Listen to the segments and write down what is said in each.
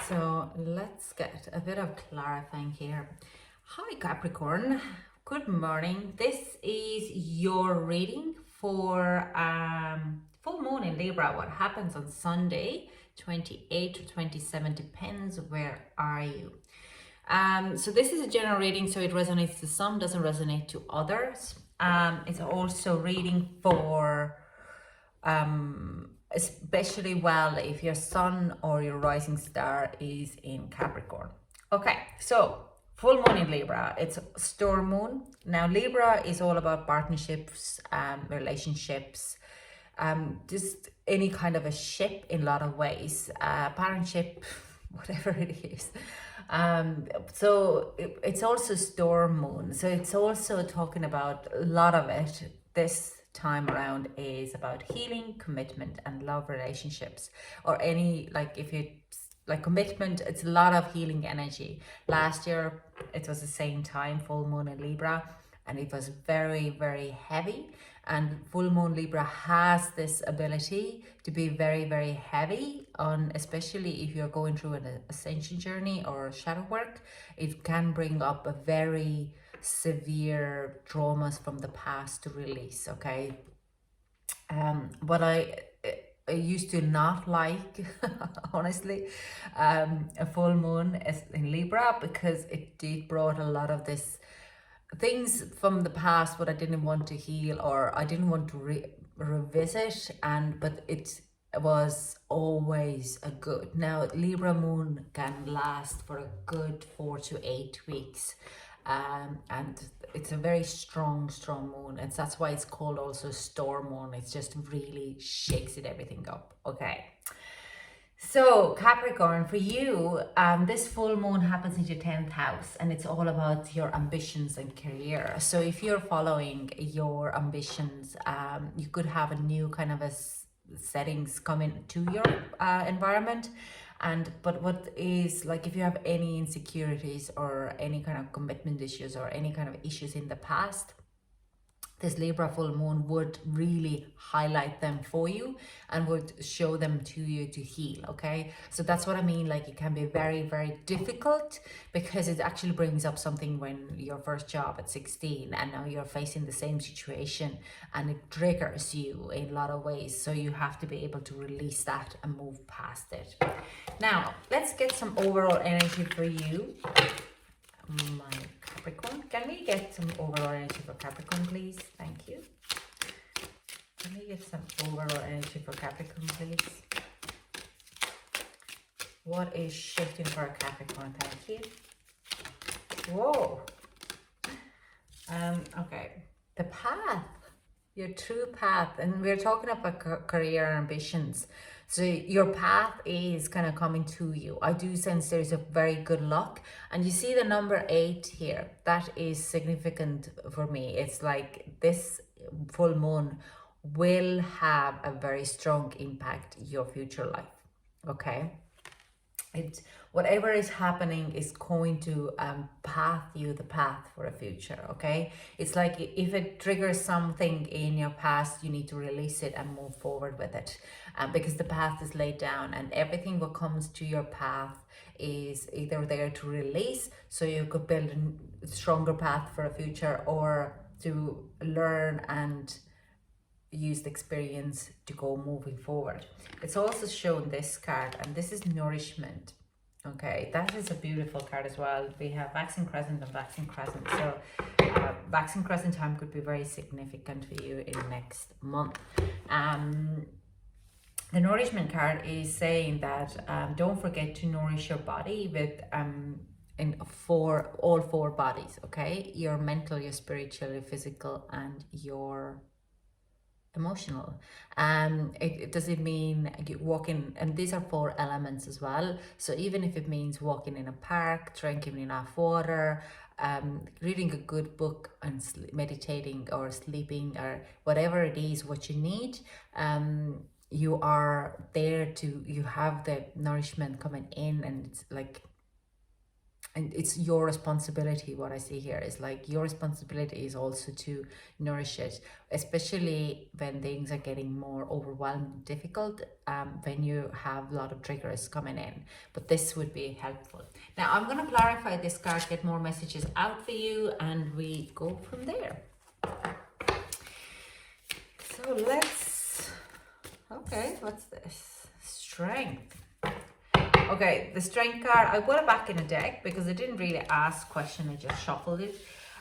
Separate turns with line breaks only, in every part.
So let's get a bit of clarifying here. Hi Capricorn, good morning. This is your reading for full moon in Libra. What happens on Sunday, 28 or 27, depends where are you. So this is a general reading, so it resonates to some, doesn't resonate to others. It's also reading for especially well if your sun or your rising star is in Capricorn. Okay, so full moon in Libra, it's storm moon. Now Libra is all about partnerships, relationships, just any kind of a ship in a lot of ways, parentship, whatever it is. So it's also storm moon, so it's also talking about a lot of it this time around is about healing, commitment, and love relationships, or any, like, if you like commitment, it's a lot of healing energy. Last year it was the same time, full moon in Libra, and it was very, very heavy. And full moon Libra has this ability to be very, very heavy on, especially if you're going through an ascension journey or shadow work. It can bring up a very severe traumas from the past to release. Okay, what I used to not like honestly, a full moon is in Libra, because it did brought a lot of this things from the past what I didn't want to heal, or I didn't want to revisit, and but it was always a good. Now Libra moon can last for a good 4 to 8 weeks, and it's a very strong moon, and that's why it's called also storm moon. It just really shakes it everything up. Okay, so Capricorn, for you, this full moon happens in your 10th house, and it's all about your ambitions and career. So if you're following your ambitions, you could have a new kind of a settings coming to your environment. But what is, like, if you have any insecurities or any kind of commitment issues or any kind of issues in the past, this Libra full moon would really highlight them for you and would show them to you to heal. Okay, so that's what I mean. Like, it can be very, very difficult, because it actually brings up something when your first job at 16, and now you're facing the same situation, and it triggers you in a lot of ways. So you have to be able to release that and move past it. Now let's get some overall energy for you, my Capricorn. Can we get some overall energy for Capricorn, please? Thank you. Can we get some overall energy for Capricorn, please? What is shifting for a Capricorn? Thank you. Whoa. Okay. The path, your true path, and we're talking about career ambitions. So your path is kind of coming to you. I do sense there's a very good luck, and you see the number 8 here. That is significant for me. It's like this full moon will have a very strong impact in your future life. Okay, it's whatever is happening is going to path you the path for a future. Okay, it's like if it triggers something in your past, you need to release it and move forward with it, because the path is laid down, and everything what comes to your path is either there to release, so you could build a stronger path for a future, or to learn and use the experience to go moving forward. It's also shown this card, and this is nourishment. Okay, that is a beautiful card as well. We have waxing crescent and waxing crescent. So waxing crescent time could be very significant for you in next month. The nourishment card is saying that don't forget to nourish your body with all 4 bodies. Okay, your mental, your spiritual, your physical, and your emotional. Does it mean walking, and these are 4 elements as well, so even if it means walking in a park, drinking enough water, reading a good book, and meditating or sleeping, or whatever it is what you need, you are there to, you have the nourishment coming in, and it's like and it's your responsibility. What I see here is like your responsibility is also to nourish it, especially when things are getting more overwhelming, difficult, when you have a lot of triggers coming in. But this would be helpful. Now I'm going to clarify this card, get more messages out for you, and we go from there. So let's, okay, what's this? Strength. Okay, the strength card, I put it back in a deck because it didn't really ask question, I just shuffled it.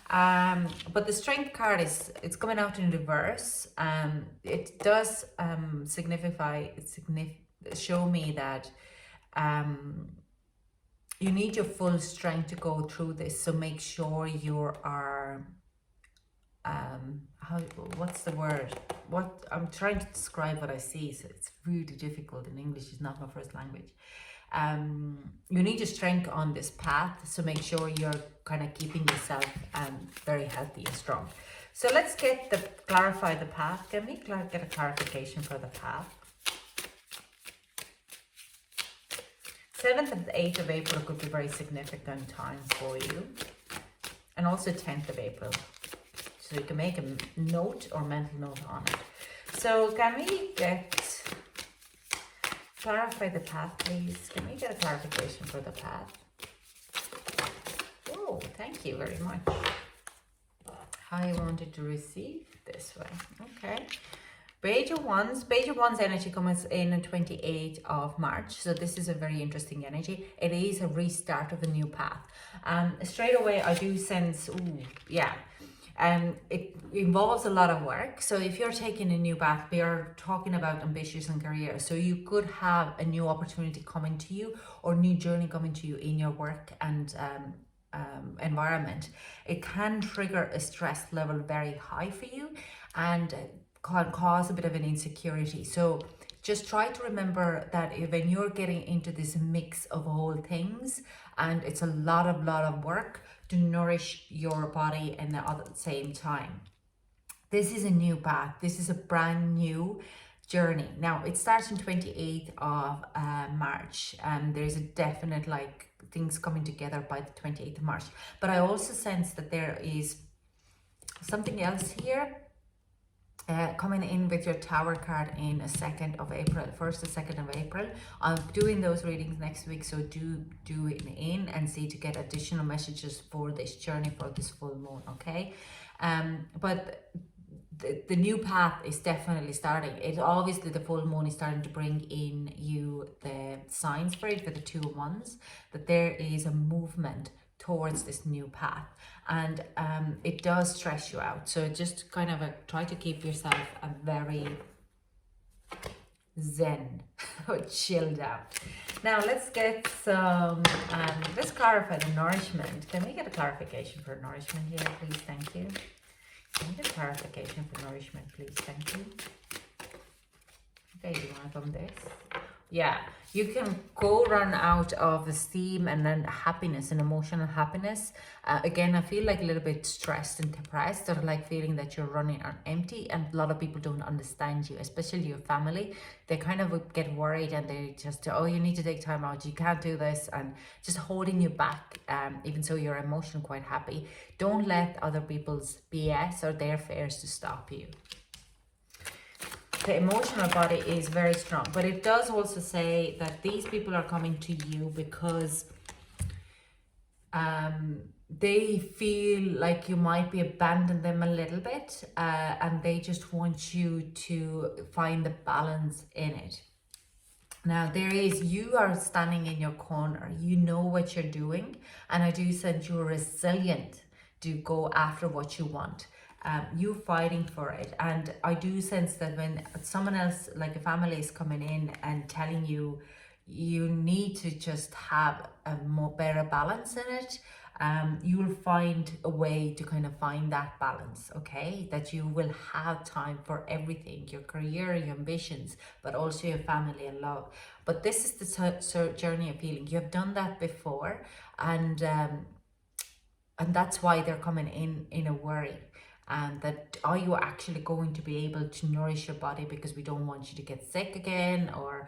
But the strength card it's coming out in reverse. It does show me that you need your full strength to go through this. So make sure you are what's the word? What I'm trying to describe what I see, so it's really difficult. In English is not my first language. You need your strength on this path, so make sure you're kind of keeping yourself very healthy and strong. So let's clarify the path. Can we get a clarification for the path? 7th and 8th of April could be very significant time for you, and also 10th of April. So you can make a note or mental note on it. So can we clarify the path, please? Can we get a clarification for the path? Oh, thank you very much. How you wanted to receive this way. Okay. Page of Wands. Page of Wands energy comes in on 28th of March. So this is a very interesting energy. It is a restart of a new path. Straight away, I do sense, it involves a lot of work. So if you're taking a new path, we are talking about ambitious and career. So you could have a new opportunity coming to you or new journey coming to you in your work and environment. It can trigger a stress level very high for you and can cause a bit of an insecurity. So just try to remember that when you're getting into this mix of all things, and it's a lot of work to nourish your body and at the same time. This is a new path. This is a brand new journey. Now it starts on 28th of March, and there's a definite things coming together by the 28th of March. But I also sense that there is something else here coming in with your Tower card in a 2nd of April, 1st to 2nd of April. I'm doing those readings next week, so do it in and see to get additional messages for this journey, for this full moon, okay? But the new path is definitely starting. It obviously, the full moon is starting to bring in you the signs for it, for the 2 of Wands, that there is a movement towards this new path, and it does stress you out. So just kind of try to keep yourself a very zen or chilled out. Now let's get some, let's clarify the nourishment. Can we get a clarification for nourishment here, please? Thank you. Can we get a clarification for nourishment, please? Thank you. Okay, do you want from this? Yeah, you can go run out of esteem and then happiness and emotional happiness. Again, I feel like a little bit stressed and depressed, or like feeling that you're running on empty, and a lot of people don't understand you, especially your family. They kind of get worried and they just, oh, you need to take time out, you can't do this, and just holding you back, even so you're emotionally quite happy. Don't let other people's BS or their fears to stop you. The emotional body is very strong, but it does also say that these people are coming to you because they feel like you might be abandoning them a little bit, and they just want you to find the balance in it. Now you are standing in your corner, you know what you're doing, and I do sense you're resilient to go after what you want. You fighting for it, and I do sense that when someone else, like a family, is coming in and telling you you need to just have a better balance in it, you will find a way to kind of find that balance, okay? That you will have time for everything, your career, your ambitions, but also your family and love. But this is the journey of healing. You have done that before, and that's why they're coming in a worry. And that, are you actually going to be able to nourish your body, because we don't want you to get sick again, or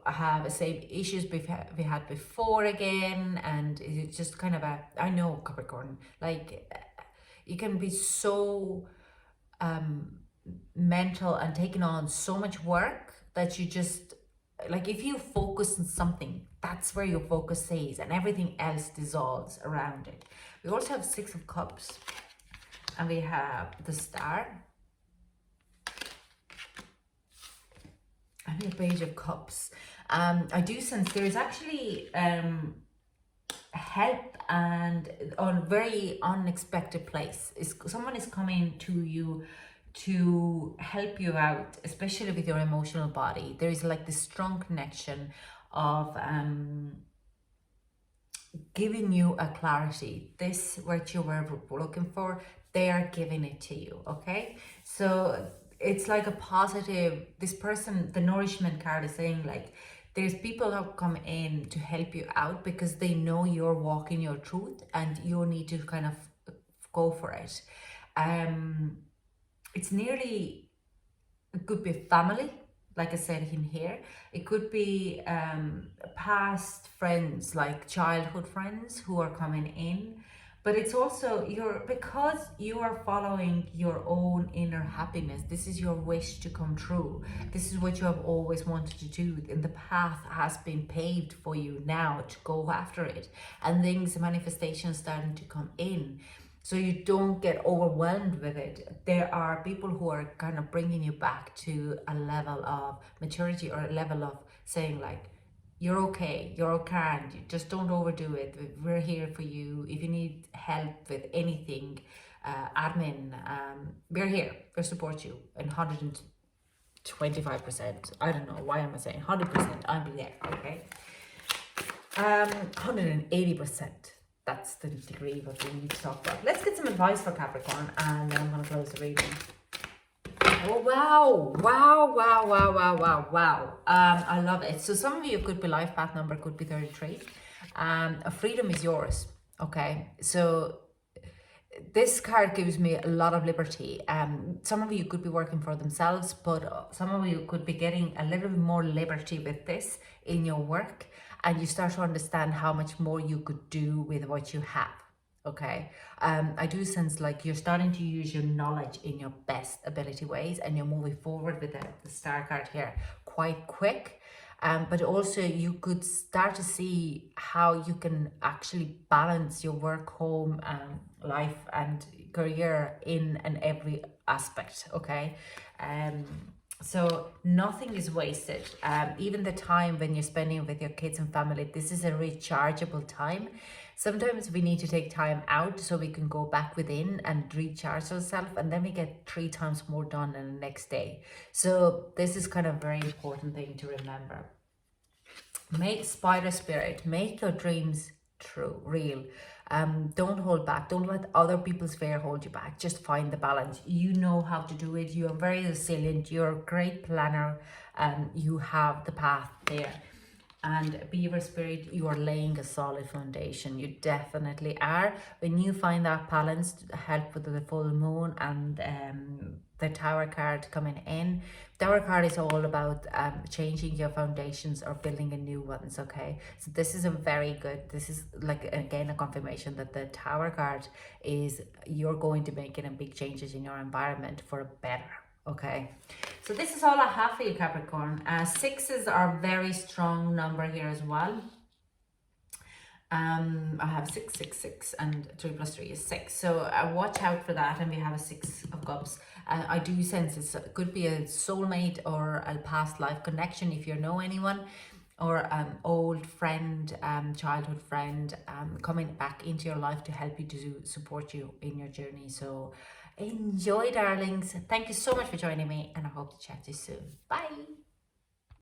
have the same issues we had before again, and it's just kind of a, I know Capricorn, like you can be so mental and taking on so much work that you just, like if you focus on something, that's where your focus stays and everything else dissolves around it. We also have Six of Cups, and we have the Star, and the Page of Cups. I do sense there is actually help and on very unexpected place. Someone is coming to you to help you out, especially with your emotional body. There is like this strong connection of giving you a clarity. This what you were looking for, they are giving it to you. Okay, so it's like a positive, this person, the nourishment card is saying like there's people who come in to help you out because they know you're walking your truth and you need to kind of go for it. It's nearly, it could be family, like I said in here. It could be past friends, like childhood friends who are coming in. But it's also because you are following your own inner happiness. This is your wish to come true. This is what you have always wanted to do. And the path has been paved for you now to go after it. And things, manifestations starting to come in. So you don't get overwhelmed with it. There are people who are kind of bringing you back to a level of maturity, or a level of saying like, you're okay, you're okay, you just don't overdo it. We're here for you. If you need help with anything, admin, we're here. We'll support you in 125%. I don't know, why am I saying 100%? I'll be there, okay? 180%. That's the degree what we need to talk about. Let's get some advice for Capricorn, and then I'm going to close the reading. Oh, wow. Wow, wow, wow, wow, wow, wow. I love it. So some of you could be life path number, could be 33. Freedom is yours, okay? So this card gives me a lot of liberty. Some of you could be working for themselves, but some of you could be getting a little bit more liberty with this in your work, and you start to understand how much more you could do with what you have. Okay, I do sense like you're starting to use your knowledge in your best ability ways, and you're moving forward with the Star card here quite quick. But also you could start to see how you can actually balance your work, home, life and career in and every aspect. Okay, so nothing is wasted. Even the time when you're spending with your kids and family, this is a rechargeable time. Sometimes we need to take time out so we can go back within and recharge ourselves, and then we get 3 times more done in the next day. So this is kind of a very important thing to remember. Make spider spirit, make your dreams true, real. Don't hold back. Don't let other people's fear hold you back. Just find the balance. You know how to do it. You are very resilient. You're a great planner. You have the path there. And Beaver Spirit, you are laying a solid foundation. You definitely are. When you find that balance, help with the full moon and the Tower card coming in. Tower card is all about changing your foundations or building a new ones, okay? So this is a very good, this is like, again, a confirmation that the Tower card is you're going to make a big changes in your environment for a better. Okay, so this is all I have for you, Capricorn. 6s are a very strong number here as well. I have 666 and 3 + 3 is 6. So watch out for that. And we have a 6 of Cups. I do sense it could be a soulmate or a past life connection if you know anyone, or an old friend, childhood friend, coming back into your life to help you, to support you in your journey. So enjoy, darlings. Thank you so much for joining me, and I hope to chat to you soon. Bye.